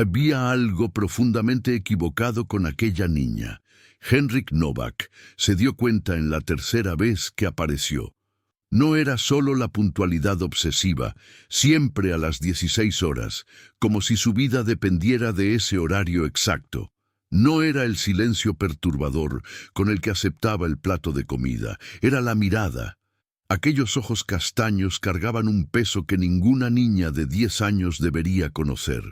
Había algo profundamente equivocado con aquella niña. Henryk Novak se dio cuenta en la tercera vez que apareció. No era solo la puntualidad obsesiva, siempre a las 16 horas, como si su vida dependiera de ese horario exacto. No era el silencio perturbador con el que aceptaba el plato de comida, era la mirada. Aquellos ojos castaños cargaban un peso que ninguna niña de 10 años debería conocer,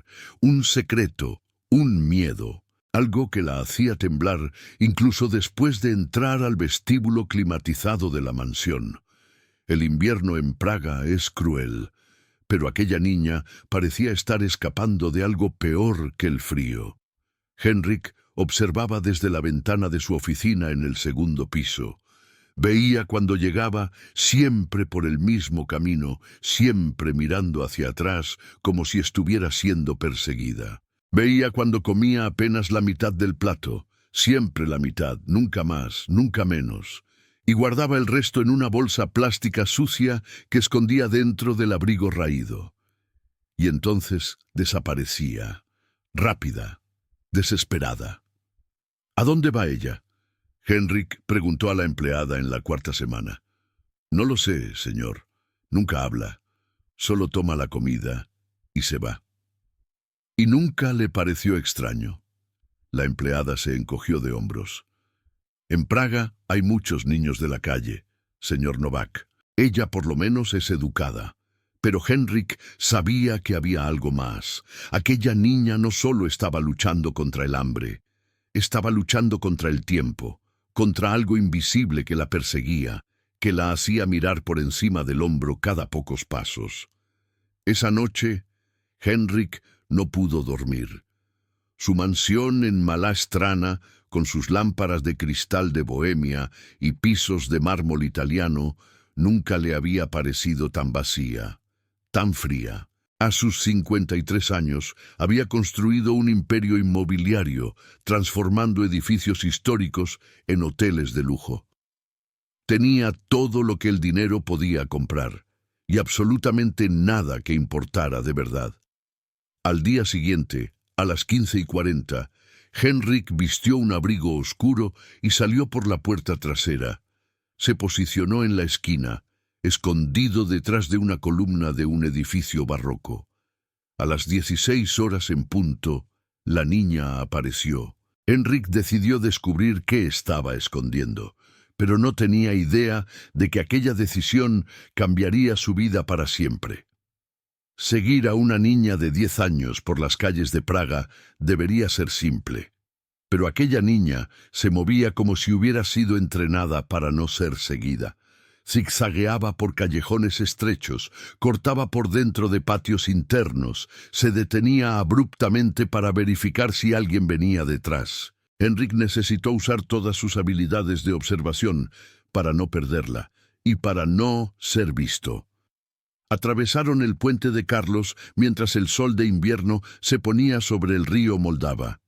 un secreto, un miedo, algo que la hacía temblar incluso después de entrar al vestíbulo climatizado de la mansión. El invierno en Praga es cruel, pero aquella niña parecía estar escapando de algo peor que el frío. Henryk observaba desde la ventana de su oficina en el segundo piso. Veía cuando llegaba, siempre por el mismo camino, siempre mirando hacia atrás, como si estuviera siendo perseguida. Veía cuando comía apenas la mitad del plato, siempre la mitad, nunca más, nunca menos, y guardaba el resto en una bolsa plástica sucia que escondía dentro del abrigo raído. Y entonces desaparecía, rápida, desesperada. ¿A dónde va ella?, Henryk preguntó a la empleada en la cuarta semana. No lo sé, señor. Nunca habla. Solo toma la comida y se va. Y nunca le pareció extraño. La empleada se encogió de hombros. En Praga hay muchos niños de la calle, señor Novak. Ella por lo menos es educada. Pero Henryk sabía que había algo más. Aquella niña no solo estaba luchando contra el hambre, estaba luchando contra el tiempo, contra algo invisible que la perseguía, que la hacía mirar por encima del hombro cada pocos pasos. Esa noche, Henryk no pudo dormir. Su mansión en Malá Strana, con sus lámparas de cristal de Bohemia y pisos de mármol italiano, nunca le había parecido tan vacía, tan fría. A sus 53 años había construido un imperio inmobiliario, transformando edificios históricos en hoteles de lujo. Tenía todo lo que el dinero podía comprar, y absolutamente nada que importara de verdad. Al día siguiente, a las 15:40, Henryk vistió un abrigo oscuro y salió por la puerta trasera. Se posicionó en la esquina, escondido detrás de una columna de un edificio barroco. A las 16 horas en punto, la niña apareció. Henryk decidió descubrir qué estaba escondiendo, pero no tenía idea de que aquella decisión cambiaría su vida para siempre. Seguir a una niña de 10 años por las calles de Praga debería ser simple, pero aquella niña se movía como si hubiera sido entrenada para no ser seguida. Zigzagueaba por callejones estrechos, cortaba por dentro de patios internos, se detenía abruptamente para verificar si alguien venía detrás. Henryk necesitó usar todas sus habilidades de observación para no perderla y para no ser visto. Atravesaron el puente de Carlos mientras el sol de invierno se ponía sobre el río Moldava.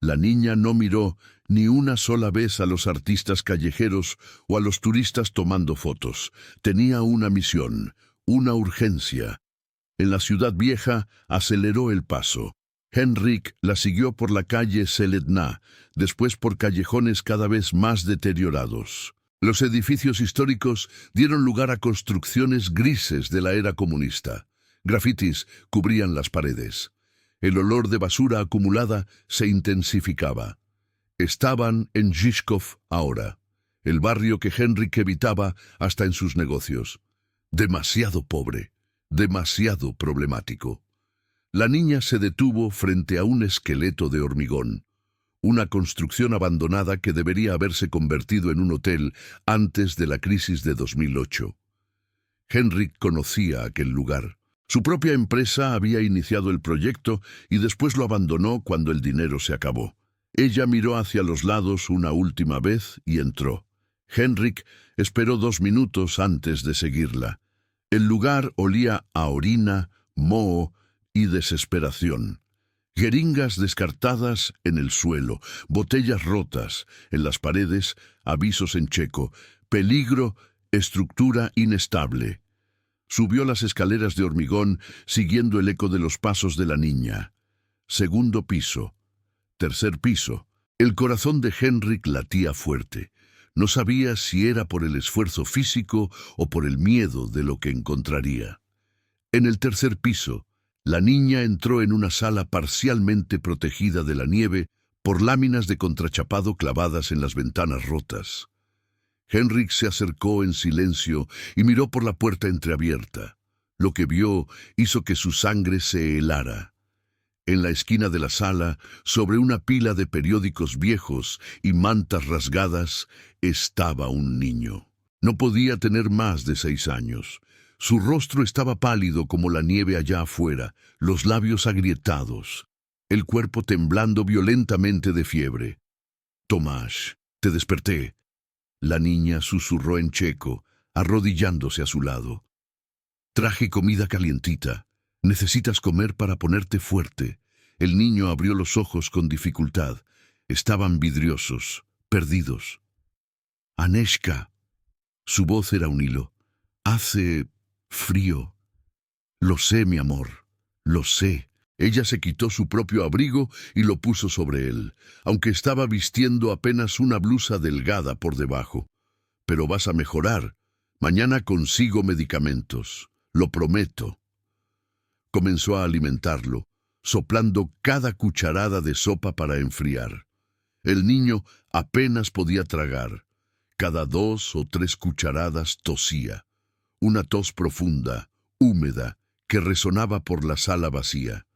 La niña no miró ni una sola vez a los artistas callejeros o a los turistas tomando fotos. Tenía una misión, una urgencia. En la ciudad vieja aceleró el paso. Henryk la siguió por la calle Seledná, después por callejones cada vez más deteriorados. Los edificios históricos dieron lugar a construcciones grises de la era comunista. Grafitis cubrían las paredes. El olor de basura acumulada se intensificaba. Estaban en Žižkov ahora, el barrio que Henryk evitaba hasta en sus negocios. Demasiado pobre, demasiado problemático. La niña se detuvo frente a un esqueleto de hormigón, una construcción abandonada que debería haberse convertido en un hotel antes de la crisis de 2008. Henryk conocía aquel lugar. Su propia empresa había iniciado el proyecto y después lo abandonó cuando el dinero se acabó. Ella miró hacia los lados una última vez y entró. Henryk esperó 2 minutos antes de seguirla. El lugar olía a orina, moho y desesperación. Jeringas descartadas en el suelo, botellas rotas en las paredes, avisos en checo, peligro, estructura inestable. Subió las escaleras de hormigón siguiendo el eco de los pasos de la niña. segundo piso, tercer piso. El corazón de Henrik latía fuerte. No sabía si era por el esfuerzo físico o por el miedo de lo que encontraría. En el tercer piso, la niña entró en una sala parcialmente protegida de la nieve por láminas de contrachapado clavadas en las ventanas rotas. Henrik se acercó en silencio y miró por la puerta entreabierta. Lo que vio hizo que su sangre se helara. En la esquina de la sala, sobre una pila de periódicos viejos y mantas rasgadas, estaba un niño. No podía tener más de 6 años. Su rostro estaba pálido como la nieve allá afuera, los labios agrietados, el cuerpo temblando violentamente de fiebre. «Tomás, te desperté», la niña susurró en checo, arrodillándose a su lado. «Traje comida calientita. Necesitas comer para ponerte fuerte». El niño abrió los ojos con dificultad. Estaban vidriosos, perdidos. «Aneshka». Su voz era un hilo. «Hace frío». «Lo sé, mi amor, lo sé». Ella se quitó su propio abrigo y lo puso sobre él, aunque estaba vistiendo apenas una blusa delgada por debajo. «Pero vas a mejorar. Mañana consigo medicamentos. Lo prometo». Comenzó a alimentarlo, soplando cada cucharada de sopa para enfriar. El niño apenas podía tragar. Cada 2 o 3 cucharadas tosía. Una tos profunda, húmeda, que resonaba por la sala vacía.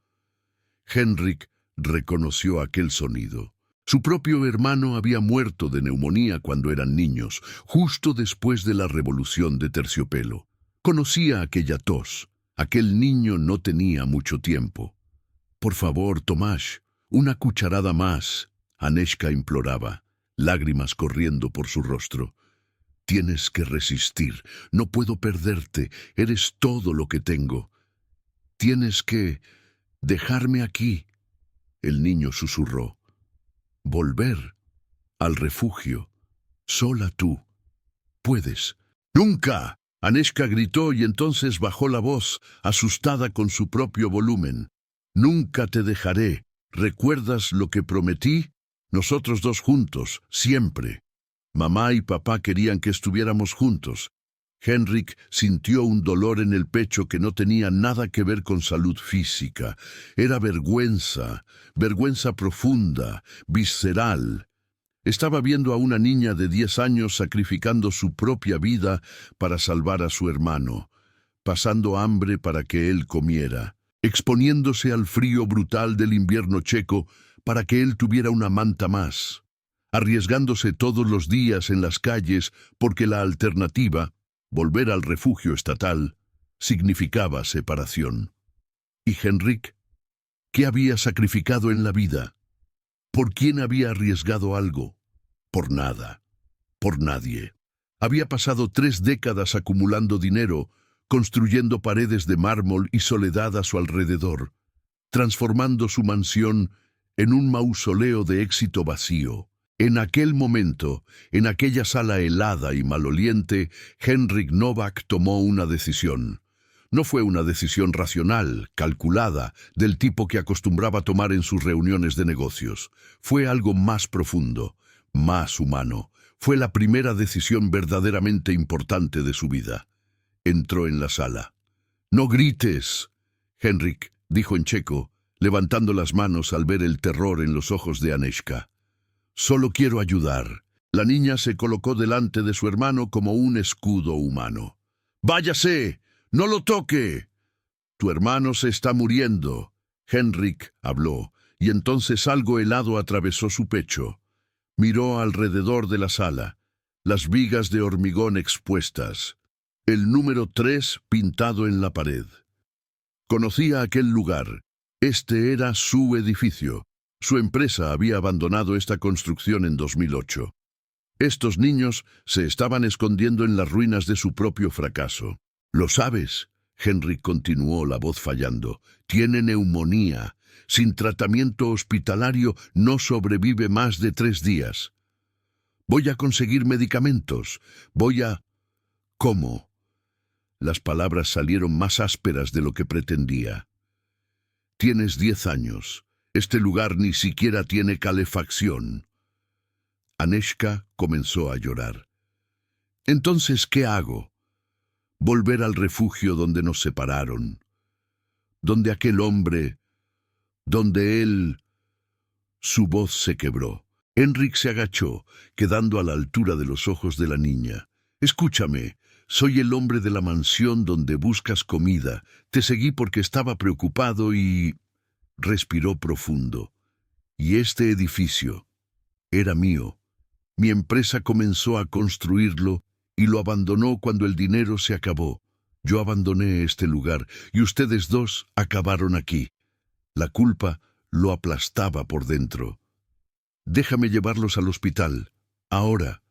Henrik reconoció aquel sonido. Su propio hermano había muerto de neumonía cuando eran niños, justo después de la Revolución de Terciopelo. Conocía aquella tos. Aquel niño no tenía mucho tiempo. «Por favor, Tomás, una cucharada más», Aneshka imploraba, lágrimas corriendo por su rostro. «Tienes que resistir. No puedo perderte. Eres todo lo que tengo. Tienes que dejarme aquí». El niño susurró. «Volver al refugio. Sola tú. Puedes». «¡Nunca!», Aneshka gritó y entonces bajó la voz, asustada con su propio volumen. «Nunca te dejaré. ¿Recuerdas lo que prometí? Nosotros 2 juntos, siempre». Mamá y papá querían que estuviéramos juntos. Henrik sintió un dolor en el pecho que no tenía nada que ver con salud física. Era vergüenza, vergüenza profunda, visceral. Estaba viendo a una niña de 10 años sacrificando su propia vida para salvar a su hermano, pasando hambre para que él comiera, exponiéndose al frío brutal del invierno checo para que él tuviera una manta más, arriesgándose todos los días en las calles porque la alternativa, volver al refugio estatal, significaba separación. ¿Y Henrik? ¿Qué había sacrificado en la vida? ¿Por quién había arriesgado algo? Por nada, por nadie. Había pasado 3 décadas acumulando dinero, construyendo paredes de mármol y soledad a su alrededor, transformando su mansión en un mausoleo de éxito vacío. En aquel momento, en aquella sala helada y maloliente, Henrik Novak tomó una decisión. No fue una decisión racional, calculada, del tipo que acostumbraba tomar en sus reuniones de negocios. Fue algo más profundo, más humano. Fue la primera decisión verdaderamente importante de su vida. Entró en la sala. «No grites», Henrik dijo en checo, levantando las manos al ver el terror en los ojos de Aneshka. «Solo quiero ayudar». La niña se colocó delante de su hermano como un escudo humano. «¡Váyase! ¡No lo toque!». «Tu hermano se está muriendo», Henrik habló, y entonces algo helado atravesó su pecho. Miró alrededor de la sala, las vigas de hormigón expuestas, el número 3 pintado en la pared. Conocía aquel lugar. Este era su edificio. Su empresa había abandonado esta construcción en 2008. Estos niños se estaban escondiendo en las ruinas de su propio fracaso. «Lo sabes», Henrik continuó, la voz fallando. «Tiene neumonía. Sin tratamiento hospitalario no sobrevive más de 3 días. Voy a conseguir medicamentos. Voy a...» «¿Cómo?». Las palabras salieron más ásperas de lo que pretendía. «Tienes 10 años. Este lugar ni siquiera tiene calefacción. Aneeshka comenzó a llorar. Entonces, ¿qué hago? Volver al refugio donde nos separaron, donde aquel hombre, donde él... Su voz se quebró. Henrik se agachó, quedando a la altura de los ojos de la niña. Escúchame, soy el hombre de la mansión donde buscas comida. Te seguí porque estaba preocupado y... Respiró profundo. Y este edificio era mío. Mi empresa comenzó a construirlo y lo abandonó cuando el dinero se acabó. Yo abandoné este lugar y ustedes dos acabaron aquí. La culpa lo aplastaba por dentro. Déjame llevarlos al hospital. Ahora.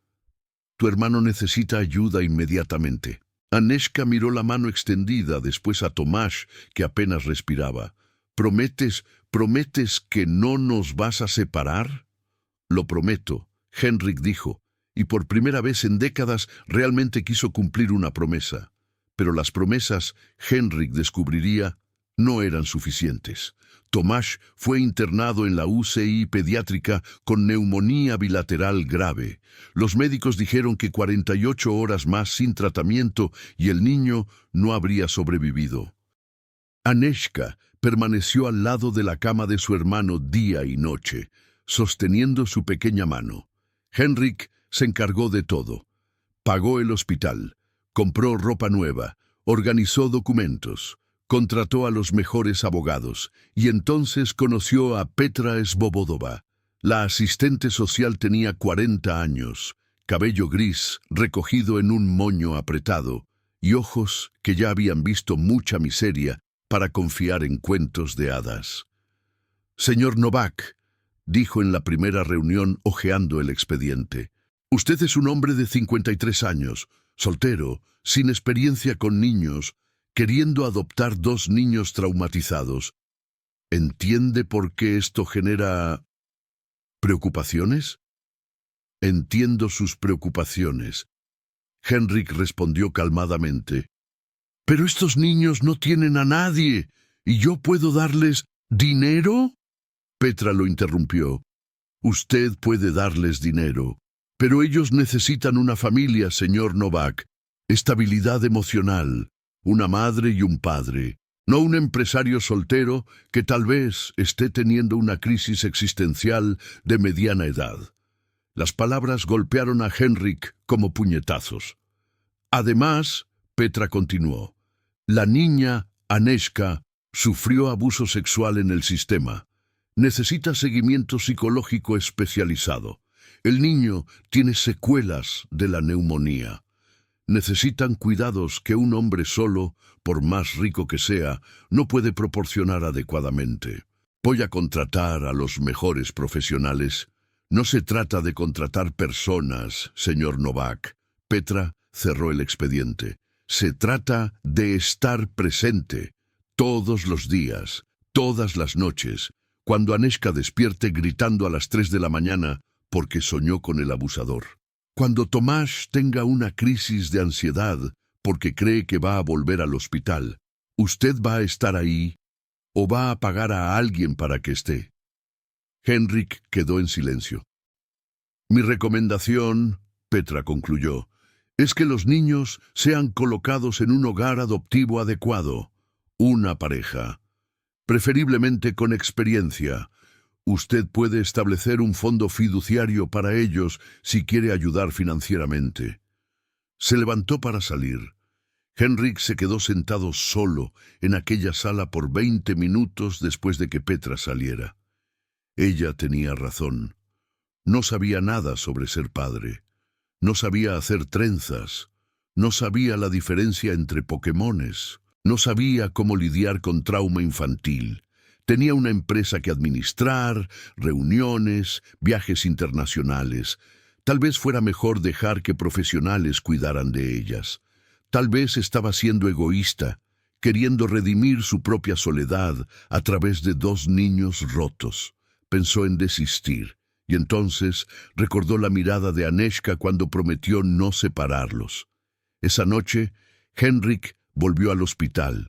Tu hermano necesita ayuda inmediatamente. Aneeshka miró la mano extendida, después a Tomás, que apenas respiraba. ¿Prometes que no nos vas a separar? Lo prometo, Henrik dijo, y por primera vez en décadas realmente quiso cumplir una promesa. Pero las promesas, Henrik descubriría, no eran suficientes. Tomás fue internado en la UCI pediátrica con neumonía bilateral grave. Los médicos dijeron que 48 horas más sin tratamiento y el niño no habría sobrevivido. Aneeshka permaneció al lado de la cama de su hermano día y noche, sosteniendo su pequeña mano. Henrik se encargó de todo. Pagó el hospital, compró ropa nueva, organizó documentos, contrató a los mejores abogados y entonces conoció a Petra Svobodova. La asistente social tenía 40 años, cabello gris recogido en un moño apretado y ojos que ya habían visto mucha miseria para confiar en cuentos de hadas. «Señor Novak», dijo en la primera reunión hojeando el expediente, «usted es un hombre de 53 años, soltero, sin experiencia con niños, queriendo adoptar 2 niños traumatizados. ¿Entiende por qué esto genera preocupaciones?» «Entiendo sus preocupaciones», Henrik respondió calmadamente. «Pero estos niños no tienen a nadie, ¿y yo puedo darles dinero?» Petra lo interrumpió. «Usted puede darles dinero, pero ellos necesitan una familia, señor Novak, estabilidad emocional, una madre y un padre, no un empresario soltero que tal vez esté teniendo una crisis existencial de mediana edad». Las palabras golpearon a Henrik como puñetazos. «Además», Petra continuó, «la niña, Aneeshka, sufrió abuso sexual en el sistema. Necesita seguimiento psicológico especializado. El niño tiene secuelas de la neumonía. Necesitan cuidados que un hombre solo, por más rico que sea, no puede proporcionar adecuadamente. Voy a contratar a los mejores profesionales. No se trata de contratar personas, señor Novak». Petra cerró el expediente. «Se trata de estar presente, todos los días, todas las noches, cuando Aneeshka despierte gritando a las 3 de la mañana porque soñó con el abusador. Cuando Tomás tenga una crisis de ansiedad porque cree que va a volver al hospital, ¿usted va a estar ahí o va a pagar a alguien para que esté?» Henrik quedó en silencio. «Mi recomendación», Petra concluyó, «es que los niños sean colocados en un hogar adoptivo adecuado, una pareja, preferiblemente con experiencia. Usted puede establecer un fondo fiduciario para ellos si quiere ayudar financieramente». Se levantó para salir. Henrik se quedó sentado solo en aquella sala por 20 minutos después de que Petra saliera. Ella tenía razón. No sabía nada sobre ser padre. No sabía hacer trenzas. No sabía la diferencia entre Pokémones. No sabía cómo lidiar con trauma infantil. Tenía una empresa que administrar, reuniones, viajes internacionales. Tal vez fuera mejor dejar que profesionales cuidaran de ellas. Tal vez estaba siendo egoísta, queriendo redimir su propia soledad a través de 2 niños rotos. Pensó en desistir, y entonces recordó la mirada de Aneeshka cuando prometió no separarlos. Esa noche, Henrik volvió al hospital.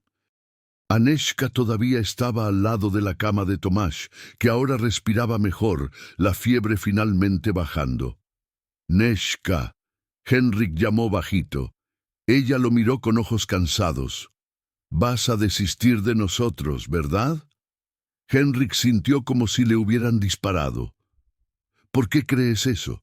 Aneshka todavía estaba al lado de la cama de Tomás, que ahora respiraba mejor, la fiebre finalmente bajando. «Neshka», Henrik llamó bajito. Ella lo miró con ojos cansados. «Vas a desistir de nosotros, ¿verdad?» Henrik sintió como si le hubieran disparado. «¿Por qué crees eso?»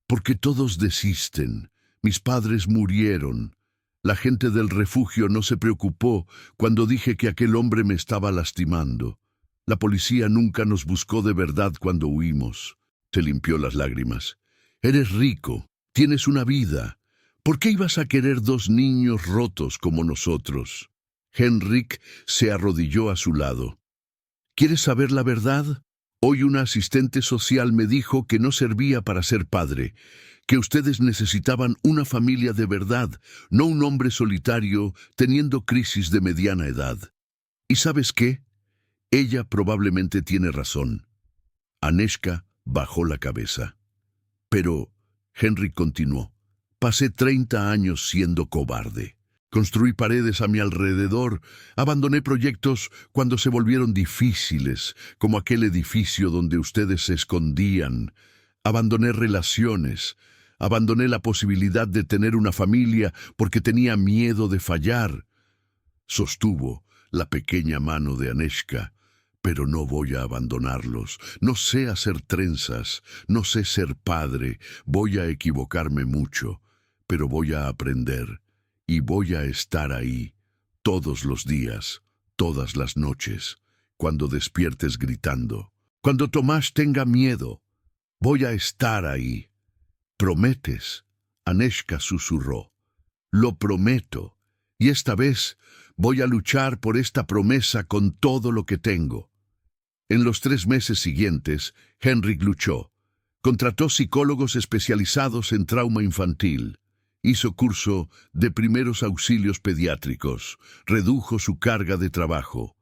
«Porque todos desisten. Mis padres murieron. La gente del refugio no se preocupó cuando dije que aquel hombre me estaba lastimando. La policía nunca nos buscó de verdad cuando huimos». Se limpió las lágrimas. «Eres rico, tienes una vida. ¿Por qué ibas a querer dos niños rotos como nosotros?» Henrik se arrodilló a su lado. «¿Quieres saber la verdad? Hoy una asistente social me dijo que no servía para ser padre, que ustedes necesitaban una familia de verdad, no un hombre solitario teniendo crisis de mediana edad. ¿Y sabes qué? Ella probablemente tiene razón». Aneshka bajó la cabeza. «Pero», Henrik continuó, «pasé 30 años siendo cobarde. Construí paredes a mi alrededor, abandoné proyectos cuando se volvieron difíciles, como aquel edificio donde ustedes se escondían. Abandoné relaciones, abandoné la posibilidad de tener una familia porque tenía miedo de fallar». Sostuvo la pequeña mano de Aneshka. «Pero no voy a abandonarlos. No sé hacer trenzas, no sé ser padre, voy a equivocarme mucho, pero voy a aprender. Y voy a estar ahí, todos los días, todas las noches, cuando despiertes gritando. Cuando Tomás tenga miedo, voy a estar ahí». «¿Prometes?», Aneshka susurró. «Lo prometo, y esta vez voy a luchar por esta promesa con todo lo que tengo». En los 3 meses siguientes, Henrik luchó. Contrató psicólogos especializados en trauma infantil. Hizo curso de primeros auxilios pediátricos, redujo su carga de trabajo.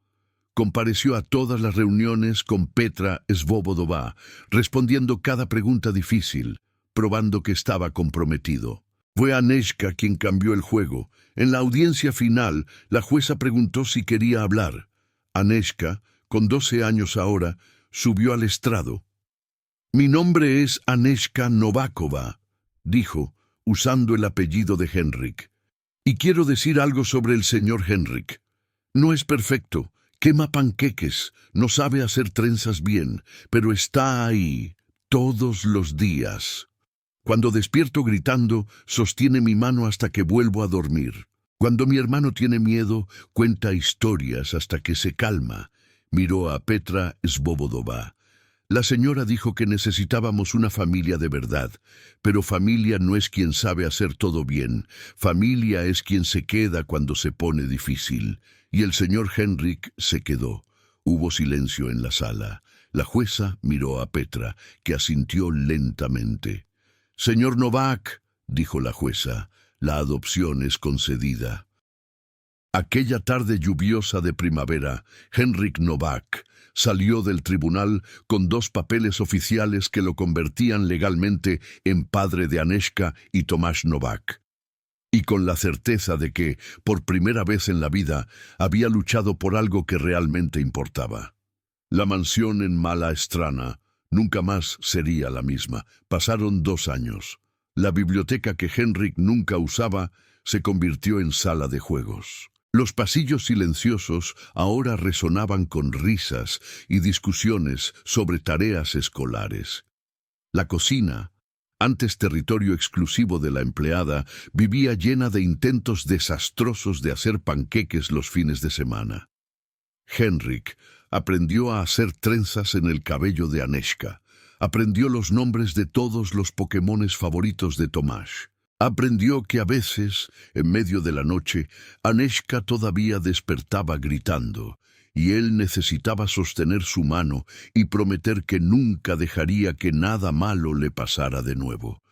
Compareció a todas las reuniones con Petra Svobodová, respondiendo cada pregunta difícil, probando que estaba comprometido. Fue Aneshka quien cambió el juego. En la audiencia final, la jueza preguntó si quería hablar. Aneshka, con 12 años ahora, subió al estrado. «Mi nombre es Aneshka Novakova», dijo, usando el apellido de Henrik. «Y quiero decir algo sobre el señor Henrik. No es perfecto, quema panqueques, no sabe hacer trenzas bien, pero está ahí, todos los días. Cuando despierto gritando, sostiene mi mano hasta que vuelvo a dormir. Cuando mi hermano tiene miedo, cuenta historias hasta que se calma». Miró a Petra Svobodová. La señora dijo que necesitábamos una familia de verdad, pero familia no es quien sabe hacer todo bien, familia es quien se queda cuando se pone difícil. Y el señor Henrik se quedó. Hubo silencio en la sala. La jueza miró a Petra, que asintió lentamente. «Señor Novak», dijo la jueza, «la adopción es concedida». Aquella tarde lluviosa de primavera, Henrik Novak salió del tribunal con 2 papeles oficiales que lo convertían legalmente en padre de Aneshka y Tomás Novak. Y con la certeza de que, por primera vez en la vida, había luchado por algo que realmente importaba. La mansión en Mala Strana nunca más sería la misma. Pasaron 2 años. La biblioteca que Henrik nunca usaba se convirtió en sala de juegos. Los pasillos silenciosos ahora resonaban con risas y discusiones sobre tareas escolares. La cocina, antes territorio exclusivo de la empleada, vivía llena de intentos desastrosos de hacer panqueques los fines de semana. Henrik aprendió a hacer trenzas en el cabello de Aneshka. Aprendió los nombres de todos los Pokémones favoritos de Tomás. Aprendió que a veces, en medio de la noche, Aneshka todavía despertaba gritando, y él necesitaba sostener su mano y prometer que nunca dejaría que nada malo le pasara de nuevo.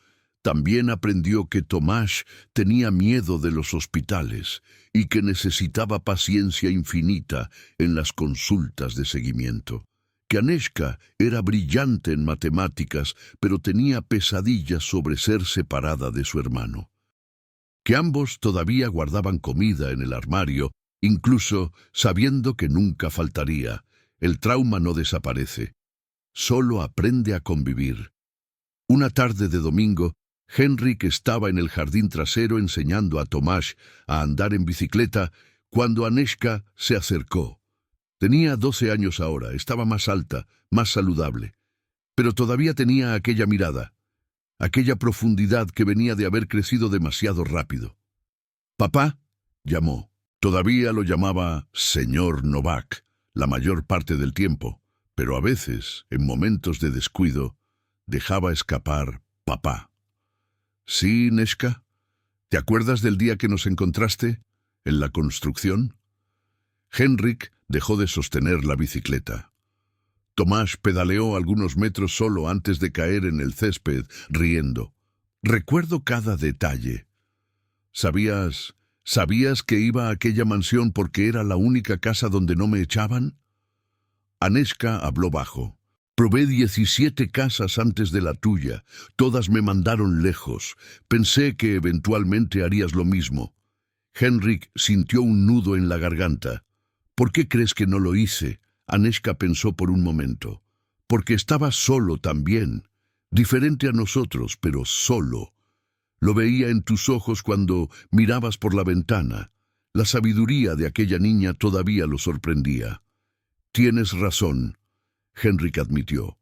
También aprendió que Tomás tenía miedo de los hospitales y que necesitaba paciencia infinita en las consultas de seguimiento. Que Aneshka era brillante en matemáticas, pero tenía pesadillas sobre ser separada de su hermano. Que ambos todavía guardaban comida en el armario Incluso sabiendo que nunca faltaría, el trauma no desaparece, solo aprende a convivir. Una tarde de domingo, Henrik estaba en el jardín trasero enseñando a Tomás a andar en bicicleta cuando Aneska se acercó. Tenía 12 años ahora, estaba más alta, más saludable, pero todavía tenía aquella mirada, aquella profundidad que venía de haber crecido demasiado rápido. «Papá», llamó. Todavía lo llamaba señor Novak la mayor parte del tiempo, pero a veces, en momentos de descuido, dejaba escapar «papá». «Sí, Neska, ¿te acuerdas del día que nos encontraste? ¿En la construcción?» Henrik dejó de sostener la bicicleta. Tomás pedaleó algunos metros solo antes de caer en el césped, riendo. «Recuerdo cada detalle. ¿Sabías que iba a aquella mansión porque era la única casa donde no me echaban?» Aneska habló bajo. «Probé 17 casas antes de la tuya. Todas me mandaron lejos. Pensé que eventualmente harías lo mismo». Henrik sintió un nudo en la garganta. «¿Por qué crees que no lo hice?», Aneska pensó por un momento. «Porque estaba solo también. Diferente a nosotros, pero solo. Lo veía en tus ojos cuando mirabas por la ventana. La sabiduría de aquella niña todavía lo sorprendía». «Tienes razón», Henrik admitió.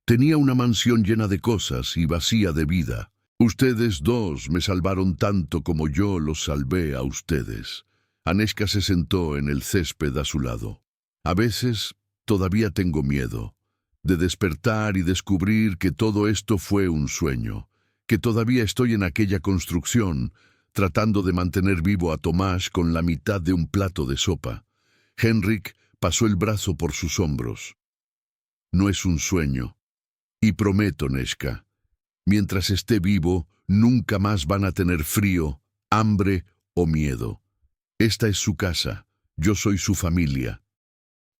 «Tenía una mansión llena de cosas y vacía de vida. Ustedes dos me salvaron tanto como yo los salvé a ustedes». Aneska se sentó en el césped a su lado. «A veces todavía tengo miedo de despertar y descubrir que todo esto fue un sueño, que todavía estoy en aquella construcción, tratando de mantener vivo a Tomás con la mitad de un plato de sopa». Henrik pasó el brazo por sus hombros. «No es un sueño. Y prometo, Neska, mientras esté vivo, nunca más van a tener frío, hambre o miedo. Esta es su casa. Yo soy su familia».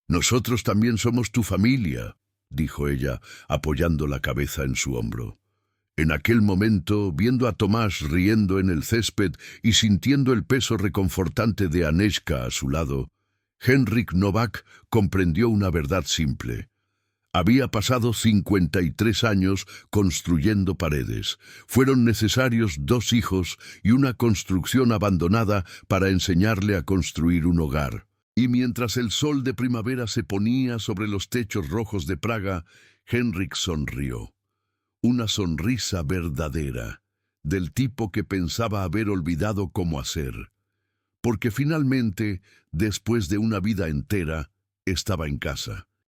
«Nosotros también somos tu familia», dijo ella, apoyando la cabeza en su hombro. En aquel momento, viendo a Tomás riendo en el césped y sintiendo el peso reconfortante de Aneska a su lado, Henrik Novak comprendió una verdad simple. Había pasado 53 años construyendo paredes. Fueron necesarios 2 hijos y una construcción abandonada para enseñarle a construir un hogar. Y mientras el sol de primavera se ponía sobre los techos rojos de Praga, Henrik sonrió. Una sonrisa verdadera, del tipo que pensaba haber olvidado cómo hacer. Porque finalmente, después de una vida entera, estaba en casa.